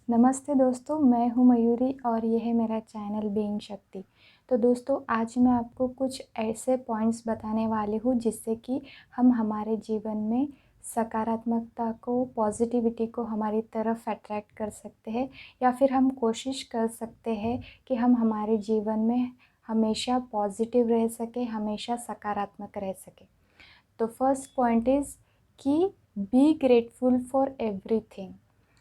नमस्ते दोस्तों, मैं हूँ मयूरी और ये है मेरा चैनल बीइंग शक्ति। तो दोस्तों, आज मैं आपको कुछ ऐसे पॉइंट्स बताने वाली हूँ जिससे कि हम हमारे जीवन में सकारात्मकता को, पॉजिटिविटी को हमारी तरफ अट्रैक्ट कर सकते हैं या फिर हम कोशिश कर सकते हैं कि हम हमारे जीवन में हमेशा पॉजिटिव रह सकें, हमेशा सकारात्मक रह सकें। तो फर्स्ट पॉइंट इज़ कि बी ग्रेटफुल फॉर एवरीथिंग।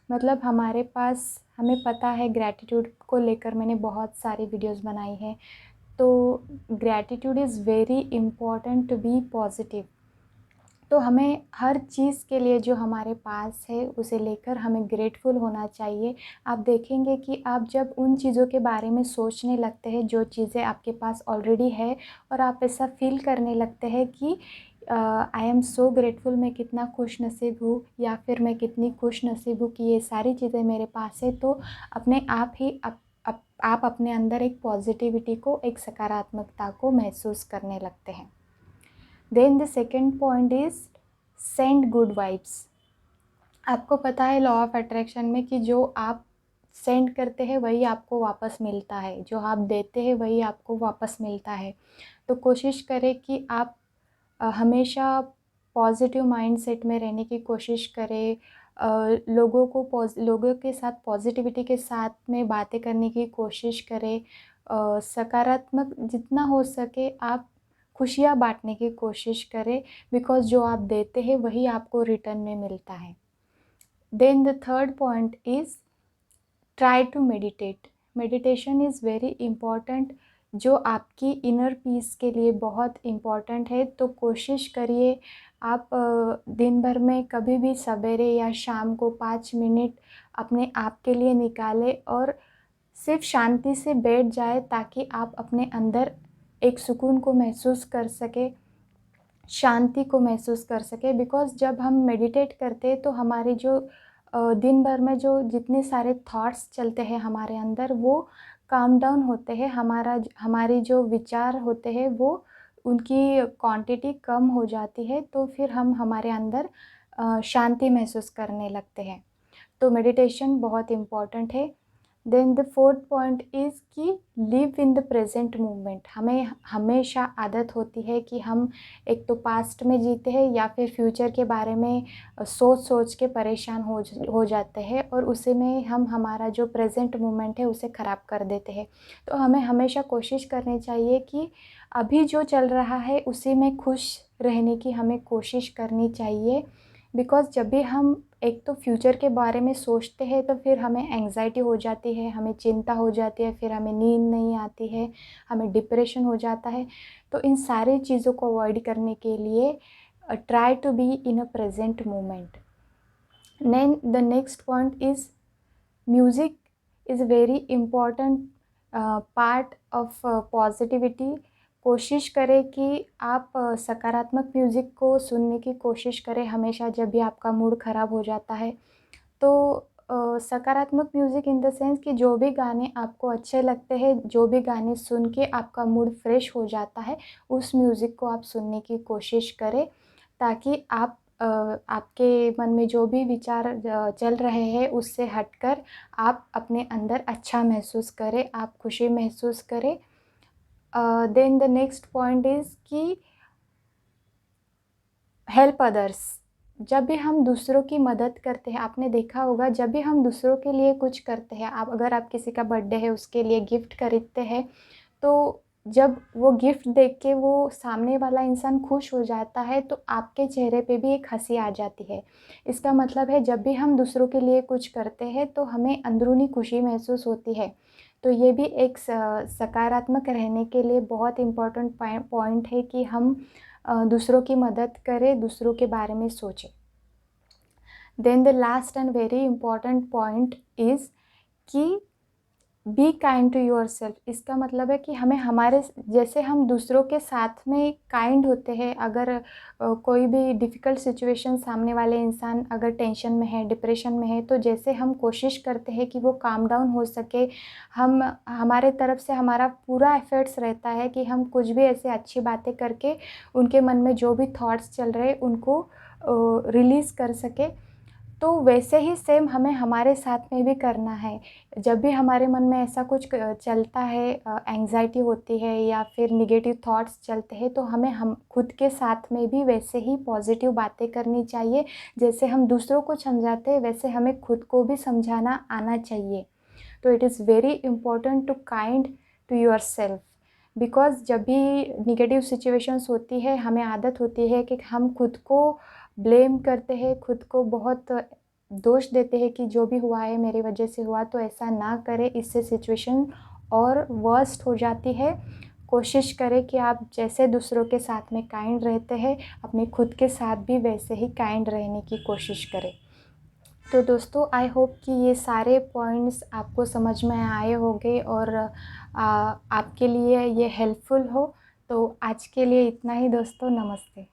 मतलब हमारे पास, हमें पता है ग्रैटिट्यूड को लेकर मैंने बहुत सारी वीडियोस बनाई हैं। तो gratitude is very important to be positive. तो हमें हर चीज़ के लिए जो हमारे पास है उसे लेकर हमें ग्रेटफुल होना चाहिए। आप देखेंगे कि आप जब उन चीज़ों के बारे में सोचने लगते हैं जो चीज़ें आपके पास ऑलरेडी है और आप ऐसा फील करने लगते हैं कि आई एम सो ग्रेटफुल, मैं कितना खुश नसीब हूँ या फिर मैं कितनी खुश नसीब हूँ कि ये सारी चीज़ें मेरे पास है। तो अपने आप ही आप अपने अंदर एक पॉजिटिविटी को, एक सकारात्मकता को महसूस करने लगते हैं। Then the second point is send good vibes. आपको पता है लॉ ऑफ अट्रैक्शन में कि जो आप सेंड करते हैं वही आपको वापस मिलता है, जो आप देते हैं वही आपको वापस मिलता है। तो कोशिश करें कि आप हमेशा पॉजिटिव माइंडसेट में रहने की कोशिश करें। लोगों के साथ पॉजिटिविटी के साथ में बातें करने की कोशिश करें। सकारात्मक जितना हो सके आप खुशियाँ बांटने की कोशिश करें, बिकॉज़ जो आप देते हैं वही आपको रिटर्न में मिलता है। Then the third point is try to meditate. Meditation is very important, जो आपकी इनर पीस के लिए बहुत इम्पॉर्टेंट है। तो कोशिश करिए आप दिन भर में कभी भी सवेरे या शाम को 5 मिनट अपने आप के लिए निकालें और सिर्फ शांति से बैठ जाए, ताकि आप अपने अंदर एक सुकून को महसूस कर सकें, शांति को महसूस कर सकें। बिकॉज़ जब हम मेडिटेट करते हैं तो हमारे जो दिन भर में जो जितने सारे थॉट्स चलते हैं हमारे अंदर, वो काम डाउन होते हैं। हमारे जो विचार होते हैं वो उनकी क्वांटिटी कम हो जाती है, तो फिर हम हमारे अंदर शांति महसूस करने लगते हैं। तो मेडिटेशन बहुत इम्पॉर्टेंट है। Then the fourth point is कि live in the present moment. हमें हमेशा आदत होती है कि हम एक तो पास्ट में जीते हैं या फिर फ्यूचर के बारे में सोच सोच के परेशान हो जाते हैं, और उसी में हम हमारा जो प्रेजेंट मोमेंट है उसे ख़राब कर देते हैं। तो हमें हमेशा कोशिश करनी चाहिए कि अभी जो चल रहा है उसी में खुश रहने की हमें कोशिश करनी चाहिए। बिकॉज़ जब भी हम एक तो फ्यूचर के बारे में सोचते हैं तो फिर हमें एंग्ज़ायटी हो जाती है, हमें चिंता हो जाती है, फिर हमें नींद नहीं आती है, हमें डिप्रेशन हो जाता है। तो इन सारी चीज़ों को अवॉइड करने के लिए try to be in a present moment. Then the next point is music is very important part of positivity. कोशिश करें कि आप सकारात्मक म्यूज़िक को सुनने की कोशिश करें हमेशा जब भी आपका मूड ख़राब हो जाता है। तो सकारात्मक म्यूज़िक इन द सेंस कि जो भी गाने आपको अच्छे लगते हैं, जो भी गाने सुन के आपका मूड फ्रेश हो जाता है, उस म्यूज़िक को आप सुनने की कोशिश करें, ताकि आपके मन में जो भी विचार चल रहे हैं उससे हटकर आप अपने अंदर अच्छा महसूस करें, आप खुशी महसूस करें। Then the next point is कि हेल्प अदर्स। जब भी हम दूसरों की मदद करते हैं, आपने देखा होगा जब भी हम दूसरों के लिए कुछ करते हैं, अगर आप किसी का बर्थडे है उसके लिए गिफ्ट खरीदते हैं, तो जब वो गिफ्ट देख के वो सामने वाला इंसान खुश हो जाता है तो आपके चेहरे पे भी एक हंसी आ जाती है। इसका मतलब है जब भी हम दूसरों के लिए कुछ करते हैं तो हमें अंदरूनी खुशी महसूस होती है। तो ये भी एक सकारात्मक रहने के लिए बहुत इम्पोर्टेंट पॉइंट है कि हम दूसरों की मदद करें, दूसरों के बारे में सोचें। Then the last and very important point is कि बी काइंड टू योरसेल्फ। इसका मतलब है कि हमें हमारे जैसे हम दूसरों के साथ में काइंड होते हैं, अगर कोई भी डिफ़िकल्ट सिचुएशन सामने वाले इंसान अगर टेंशन में है, डिप्रेशन में है, तो जैसे हम कोशिश करते हैं कि वो काम डाउन हो सके, हम हमारे तरफ से हमारा पूरा एफ़र्ट्स रहता है कि हम कुछ भी ऐसे अच्छी बातें करके उनके मन में जो भी थॉट्स चल रहे हैं उनको रिलीज़ कर सकें। तो वैसे ही सेम हमें हमारे साथ में भी करना है। जब भी हमारे मन में ऐसा कुछ चलता है, एंग्ज़ायटी होती है या फिर नेगेटिव थॉट्स चलते हैं, तो हमें हम खुद के साथ में भी वैसे ही पॉज़िटिव बातें करनी चाहिए। जैसे हम दूसरों को समझाते हैं, वैसे हमें खुद को भी समझाना आना चाहिए। तो it is very important to kind to yourself, because जब भी नेगेटिव सिचुएशंस होती है, हमें आदत होती है कि हम खुद को ब्लेम करते हैं, खुद को बहुत दोष देते हैं कि जो भी हुआ है मेरी वजह से हुआ। तो ऐसा ना करें, इससे सिचुएशन और वर्स्ट हो जाती है। कोशिश करें कि आप जैसे दूसरों के साथ में काइंड रहते हैं, अपने खुद के साथ भी वैसे ही काइंड रहने की कोशिश करें। तो दोस्तों, आई होप कि ये सारे पॉइंट्स आपको समझ में आए होंगे और आपके लिए ये हेल्पफुल हो। तो आज के लिए इतना ही दोस्तों, नमस्ते।